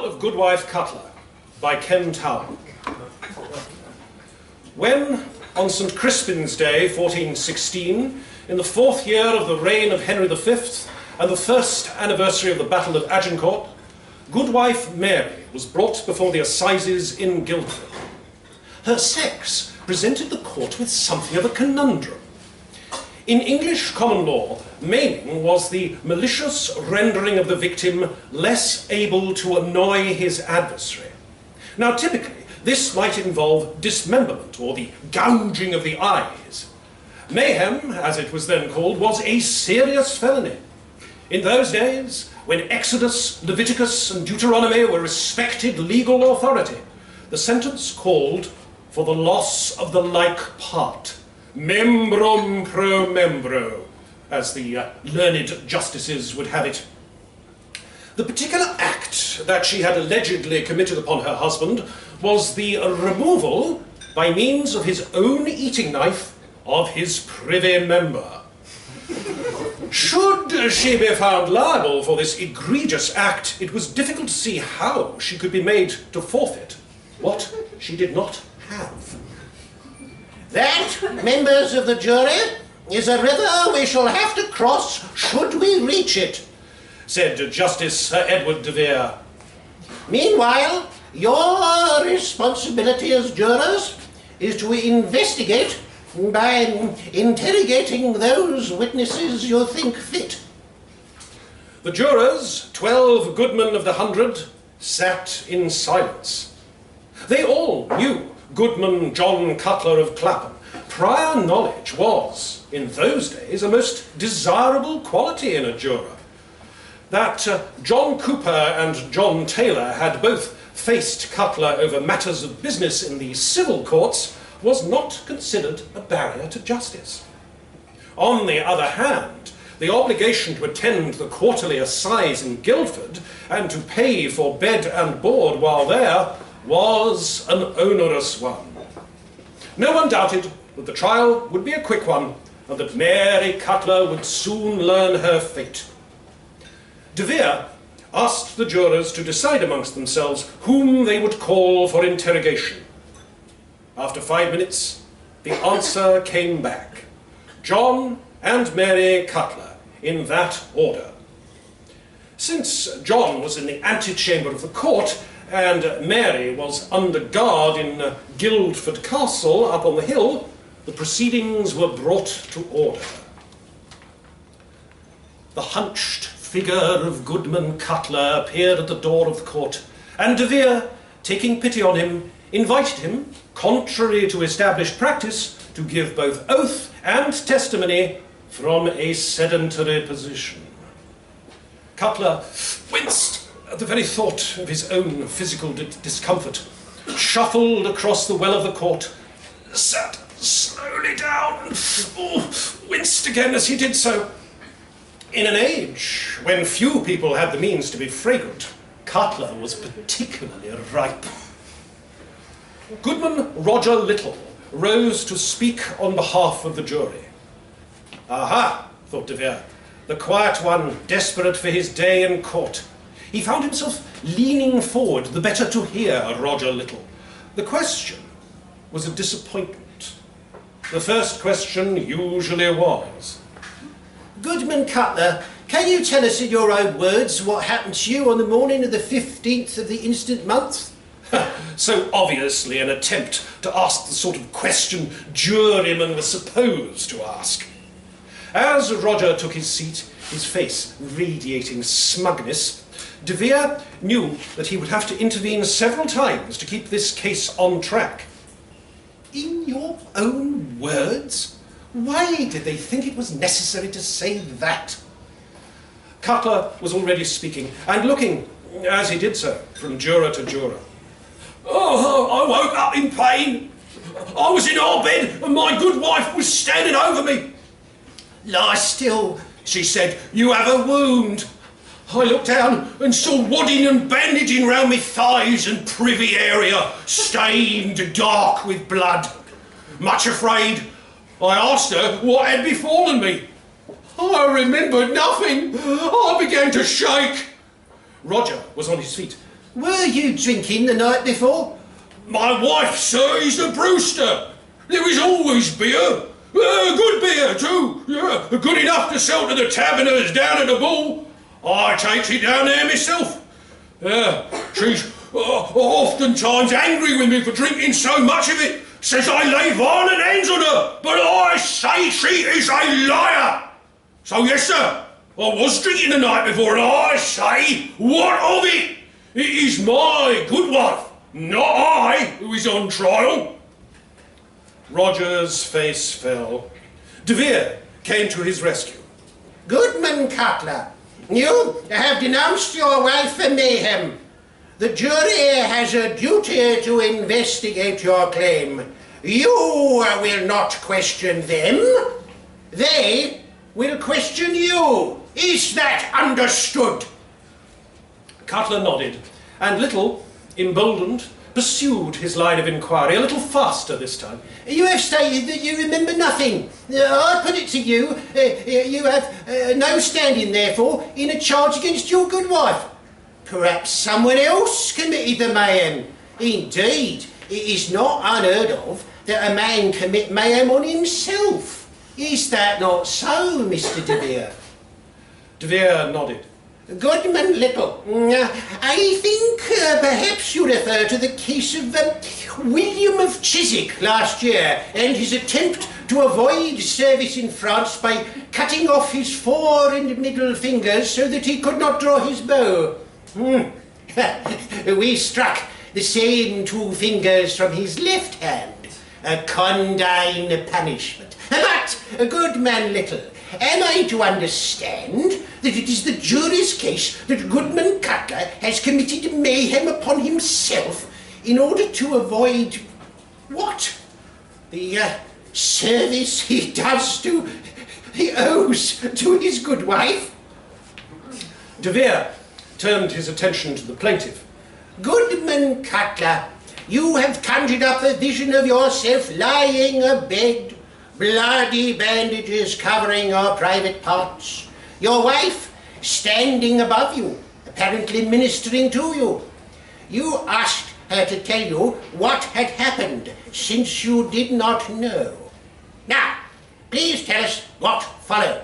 Trial of Goodwife Cutler by Ken Towl. When, on St. Crispin's Day, 1416, in the 4th year of the reign of Henry V, and the 1st anniversary of the Battle of Agincourt, Goodwife Mary was brought before the assizes in Guildford. Her sex presented the court with something of a conundrum. In English common law, maiming was the malicious rendering of the victim less able to annoy his adversary. Now, typically, this might involve dismemberment or the gouging of the eyes. Mayhem, as it was then called, was a serious felony. In those days, when Exodus, Leviticus, and Deuteronomy were respected legal authority, the sentence called for the loss of the like part. Membrum pro membro, as the learned justices would have it. The particular act that she had allegedly committed upon her husband was the removal, by means of his own eating knife, of his privy member. Should she be found liable for this egregious act, it was difficult to see how she could be made to forfeit what she did not have. That, members of the jury, is a river we shall have to cross should we reach it, said Justice Sir Edward de Vere. Meanwhile, your responsibility as jurors is to investigate by interrogating those witnesses you think fit. The jurors, 12 goodmen of the 100, sat in silence. They all knew Goodman John Cutler of Clapham. Prior knowledge was, in those days, a most desirable quality in a juror. That John Cooper and John Taylor had both faced Cutler over matters of business in the civil courts was not considered a barrier to justice. On the other hand, the obligation to attend the quarterly assize in Guildford and to pay for bed and board while there was an onerous one. No one doubted that the trial would be a quick one and that Mary Cutler would soon learn her fate. De Vere asked the jurors to decide amongst themselves whom they would call for interrogation. After 5 minutes, the answer came back. John and Mary Cutler, in that order. Since John was in the antechamber of the court, and Mary was under guard in Guildford Castle up on the hill, the proceedings were brought to order. The hunched figure of Goodman Cutler appeared at the door of the court, and De Vere, taking pity on him, invited him, contrary to established practice, to give both oath and testimony from a sedentary position. Cutler winced at the very thought of his own physical discomfort, shuffled across the well of the court, sat slowly down, and winced again as he did so. In an age when few people had the means to be fragrant, Cutler was particularly ripe. Goodman Roger Little rose to speak on behalf of the jury. Aha, thought De Vere, the quiet one, desperate for his day in court. He found himself leaning forward, the better to hear Roger Little. The question was a disappointment. The first question usually was. Goodman Cutler, can you tell us in your own words what happened to you on the morning of the 15th of the instant month? So obviously an attempt to ask the sort of question jurymen were supposed to ask. As Roger took his seat, his face radiating smugness, De Vere knew that he would have to intervene several times to keep this case on track. In your own words? Why did they think it was necessary to say that? Cutler was already speaking and looking, as he did so, from juror to juror. Oh, I woke up in pain. I was in our bed and my good wife was standing over me. Lie still, she said, you have a wound. I looked down and saw wadding and bandaging round me thighs and privy area, stained dark with blood. Much afraid, I asked her what had befallen me. I remembered nothing. I began to shake. Roger was on his feet. Were you drinking the night before? My wife, sir, is a brewster. There is always beer. Good beer, too. Yeah, good enough to sell to the taverners down at the Bull. I takes it down there myself. Yeah, she's oftentimes angry with me for drinking so much of it. Says I lay violent hands on her, but I say she is a liar. So yes, sir, I was drinking the night before, and I say, what of it? It is my good wife, not I, who is on trial. Roger's face fell. De Vere came to his rescue. Goodman Cutler, you have denounced your wife for mayhem. The jury has a duty to investigate your claim. You will not question them. They will question you. Is that understood? Cutler nodded, and Little, emboldened, pursued his line of inquiry a little faster this time. You have stated that you remember nothing. I put it to you, you have no standing, therefore, in a charge against your good wife. Perhaps someone else committed the mayhem. Indeed, it is not unheard of that a man commit mayhem on himself. Is that not so, Mr. De Vere? De Vere nodded. Goodman Little, I think perhaps you refer to the case of William of Chiswick last year and his attempt to avoid service in France by cutting off his fore and middle fingers so that he could not draw his bow. We struck the same two fingers from his left hand, a condign punishment. But, Goodman Little, am I to understand that it is the jury's case that Goodman Cutler has committed mayhem upon himself in order to avoid what? The service he owes to his good wife? De Vere turned his attention to the plaintiff. Goodman Cutler, you have conjured up a vision of yourself lying abed, bloody bandages covering your private parts, your wife standing above you, apparently ministering to you. You asked her to tell you what had happened, since you did not know. Now, please tell us what followed.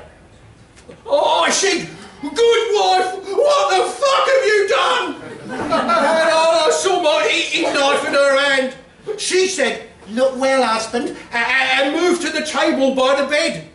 Oh, I said, good wife, what the fuck have you done? And I saw my eating knife in her hand. She said, look well, husband, and moved to the table by the bed.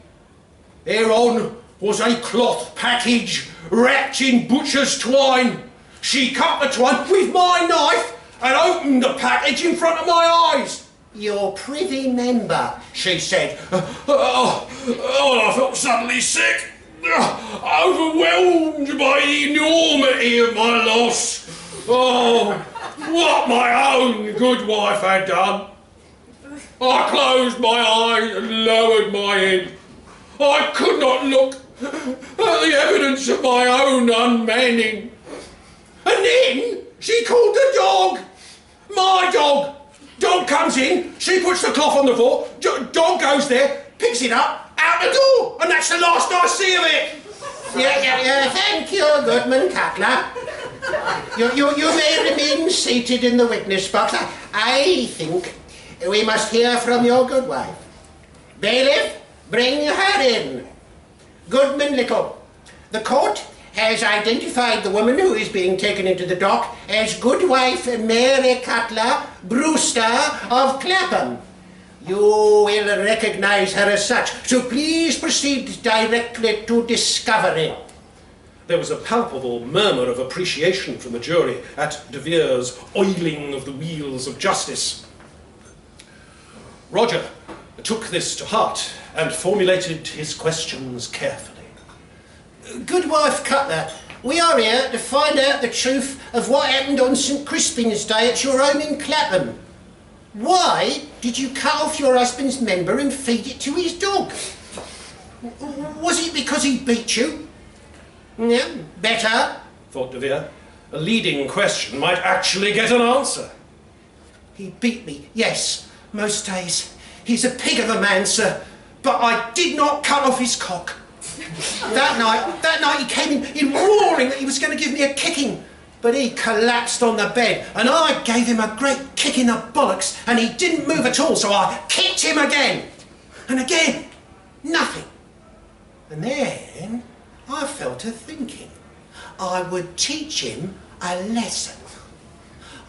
Thereon was a cloth package wrapped in butcher's twine. She cut the twine with my knife and opened the package in front of my eyes. Your privy member, she said. I felt suddenly sick, overwhelmed by the enormity of my loss. Oh, what my own good wife had done. I closed my eyes and lowered my head. I could not look at the evidence of my own unmanning. And then she called the dog. My dog. Dog comes in, she puts the cloth on the floor, dog goes there, picks it up, out the door, and that's the last I see of it. Yeah, thank you, Goodman Cutler. You may remain seated in the witness box. I think we must hear from your good wife. Bailiff, bring her in. Goodman Little, the court has identified the woman who is being taken into the dock as Goodwife Mary Cutler, Brewster of Clapham. You will recognise her as such, so please proceed directly to discovery. There was a palpable murmur of appreciation from the jury at De Vere's oiling of the wheels of justice. Roger took this to heart and formulated his questions carefully. Goodwife Cutler, we are here to find out the truth of what happened on St. Crispin's Day at your home in Clapham. Why did you cut off your husband's member and feed it to his dog? Was it because he beat you? Yeah, better, thought De Vere. A leading question might actually get an answer. He beat me, yes, most days. He's a pig of a man, sir, but I did not cut off his cock. That night he came in roaring that he was going to give me a kicking. but he collapsed on the bed, and I gave him a great kick in the bollocks, and he didn't move at all, so I kicked him again. And again, nothing. And then I fell to thinking I would teach him a lesson.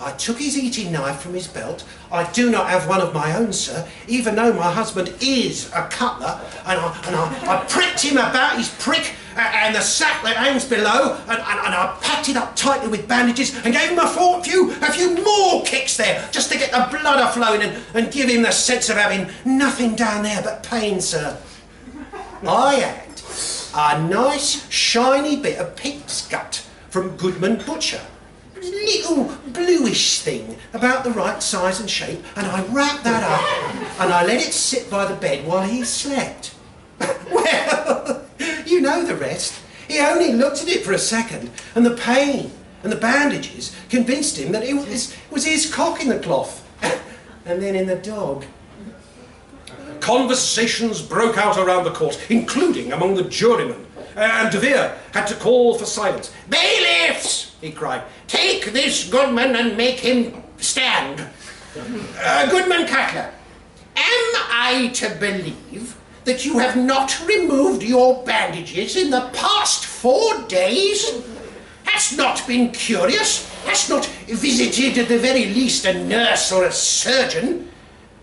I took his eating knife from his belt. I do not have one of my own, sir, even though my husband is a cutler, and I pricked him about his prick and the sack that hangs below, and I packed it up tightly with bandages and gave him a few more kicks there, just to get the blood a-flowing and give him the sense of having nothing down there but pain, sir. I had a nice shiny bit of pig's gut from Goodman Butcher. Little bluish thing about the right size and shape, and I wrapped that up and I let it sit by the bed while he slept. Well, you know the rest. He only looked at it for a second, and the pain and the bandages convinced him that it was his cock in the cloth. And then in the dog. Conversations broke out around the court, including among the jurymen, and De Vere had to call for silence. "Bailiffs!" he cried. "Take this Goodman and make him stand. Goodman Cutler, am I to believe that you have not removed your bandages in the past 4 days? Hast not been curious? Hast not visited at the very least a nurse or a surgeon?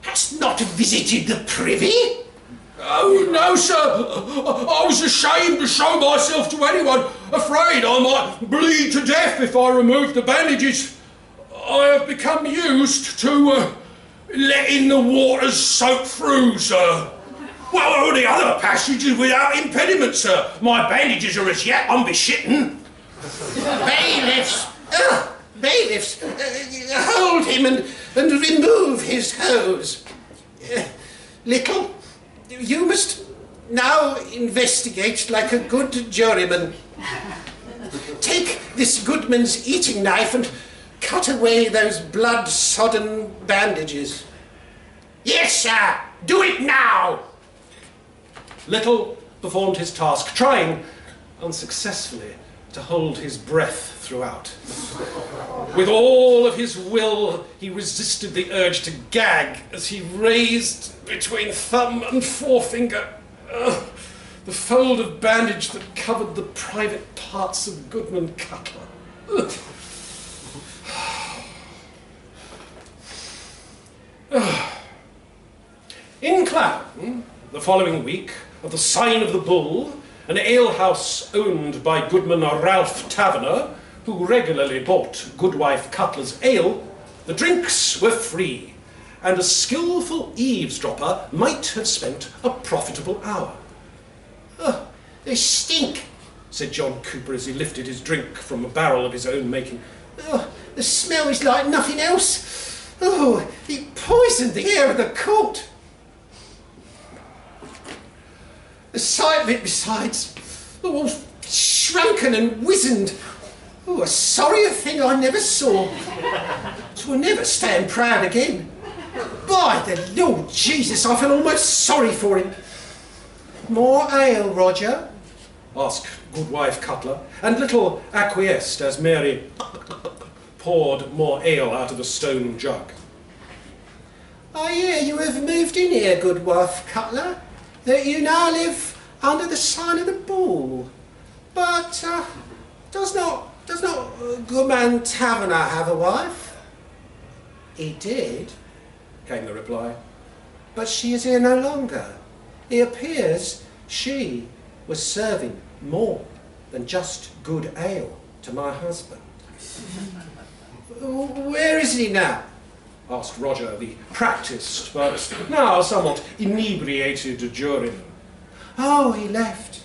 Hast not visited the privy?" Oh, no, sir. I was ashamed to show myself to anyone, afraid I might bleed to death if I removed the bandages. I have become used to letting the waters soak through, sir. Well, all the other passages without impediment, sir. My bandages are as yet unbeshitten. Bailiffs! Bailiffs! Hold him and remove his hose. Little, you must now investigate like a good juryman. Take this Goodman's eating knife and cut away those blood-sodden bandages. Yes, sir! Do it now! Little performed his task, trying, unsuccessfully, to hold his breath throughout. With all of his will, he resisted the urge to gag as he raised between thumb and forefinger the fold of bandage that covered the private parts of Goodman Cutler. In Clapham, the following week, at the Sign of the Bull, an alehouse owned by Goodman Ralph Taverner, who regularly bought Goodwife Cutler's ale, the drinks were free, and a skillful eavesdropper might have spent a profitable hour. "Oh, they stink," said John Cooper as he lifted his drink from a barrel of his own making. "Oh, the smell is like nothing else. Oh, he poisoned the air of the court. The sight of it, besides, all shrunken and wizened. Oh, a sorrier thing I never saw. 'Twill never stand proud again. By the Lord Jesus, I feel almost sorry for him." "More ale, Roger?" asked Goodwife Cutler, and Little acquiesced as Mary poured more ale out of a stone jug. "I hear you have moved in here, Goodwife Cutler, that you now live under the Sign of the Bull. But does not Goodman Taverner have a wife?" "He did," came the reply, "but she is here no longer. It appears she was serving more than just good ale to my husband." "Where is he now?" asked Roger, the practised but now somewhat inebriated juryman. "Oh, he left.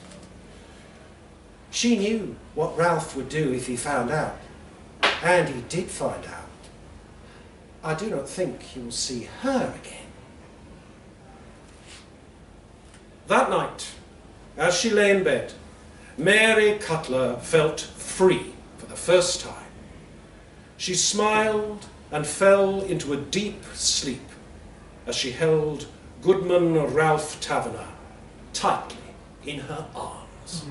She knew what Ralph would do if he found out, and he did find out. I do not think he will see her again." That night, as she lay in bed, Mary Cutler felt free for the first time. She smiled and fell into a deep sleep as she held Goodman Ralph Taverner tightly in her arms.